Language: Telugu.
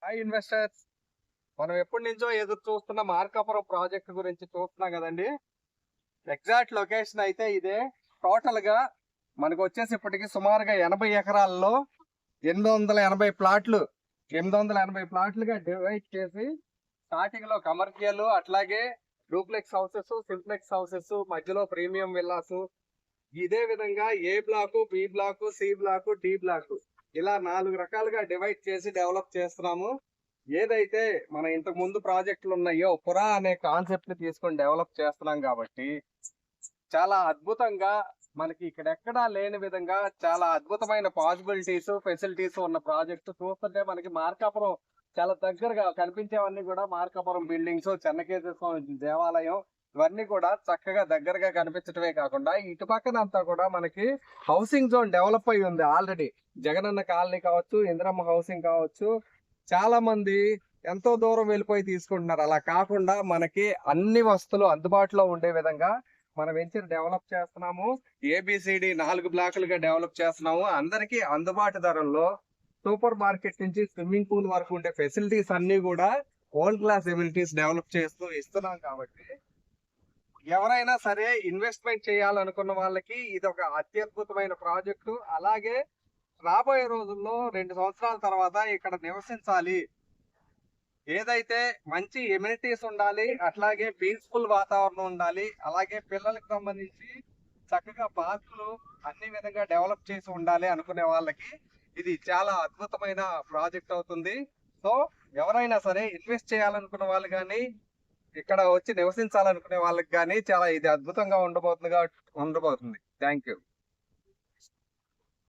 Hi investors. మనం ఎప్పటి నుంచో ఎదురు చూస్తున్న మార్కాపురం ప్రాజెక్ట్ గురించి చూస్తున్నాం కదండి. ఎగ్జాక్ట్ లొకేషన్ అయితే ఇదే. టోటల్ గా మనకు వచ్చేసి ఇప్పటికి సుమారుగా 80 ఎకరాల్లో 880 ప్లాట్లు 880 ప్లాట్లుగా డివైడ్ చేసి స్టార్టింగ్ లో కమర్షియల్, అట్లాగే డూప్లెక్స్ హౌసెస్, సింప్లెక్స్ హౌసెస్, మధ్యలో ప్రీమియం విల్లాస్, ఇదే విధంగా A block, B block, C block, D block, ఇలా 4 రకాలుగా డివైడ్ చేసి డెవలప్ చేస్తున్నాము. ఏదైతే మన ఇంతకు ముందు ప్రాజెక్టులు ఉన్నాయో పురా అనే కాన్సెప్ట్ ని తీసుకొని డెవలప్ చేస్తున్నాం కాబట్టి చాలా అద్భుతంగా మనకి ఇక్కడెక్కడా లేని విధంగా చాలా అద్భుతమైన పాసిబిలిటీస్, ఫెసిలిటీస్ ఉన్న ప్రాజెక్టు చూస్తుంటే మనకి మార్కాపురం చాలా దగ్గరగా కనిపించేవన్నీ కూడా మార్కాపురం బిల్డింగ్స్, చెన్నకేశ్వర స్వామి దేవాలయం, ఇవన్నీ కూడా చక్కగా దగ్గరగా కనిపించడమే కాకుండా ఇటు పక్కన అంతా కూడా మనకి హౌసింగ్ జోన్ డెవలప్ అయి ఉంది ఆల్రెడీ. జగనన్న కాలనీ కావచ్చు, ఇందిరమ్మ హౌసింగ్ కావచ్చు, చాలా మంది ఎంతో దూరం వెళ్ళిపోయి తీసుకుంటున్నారు. అలా కాకుండా మనకి అన్ని వస్తువులు అందుబాటులో ఉండే విధంగా మనం వెంచర్ డెవలప్ చేస్తున్నాము. ఏబిసిడి 4 బ్లాకులుగా డెవలప్ చేస్తున్నాము. అందరికీ అందుబాటు ధరల్లో సూపర్ మార్కెట్ నుంచి స్విమ్మింగ్ పూల్ వరకు ఉండే ఫెసిలిటీస్ అన్ని కూడా వరల్డ్ క్లాస్ ఎమ్యూనిటీస్ డెవలప్ చేస్తూ ఇస్తున్నాం కాబట్టి ఎవరైనా సరే ఇన్వెస్ట్మెంట్ చేయాలనుకున్న వాళ్ళకి ఇది ఒక అత్యద్భుతమైన ప్రాజెక్టు. అలాగే రాబోయే రోజుల్లో 2 సంవత్సరాల తర్వాత ఇక్కడ నివసించాలి, ఏదైతే మంచి ఎమ్యూనిటీస్ ఉండాలి, అట్లాగే పీస్ఫుల్ వాతావరణం ఉండాలి, అలాగే పిల్లలకు సంబంధించి చక్కగా పార్కులు అన్ని విధంగా డెవలప్ చేసి ఉండాలి అనుకునే వాళ్ళకి ఇది చాలా అద్భుతమైన ప్రాజెక్ట్ అవుతుంది. సో ఎవరైనా సరే ఇన్వెస్ట్ చేయాలనుకున్న వాళ్ళు కానీ ఇక్కడ వచ్చి నివసించాలనుకునే వాళ్ళకి కానీ చాలా ఇది అద్భుతంగా ఉండబోతుంది. Thank you.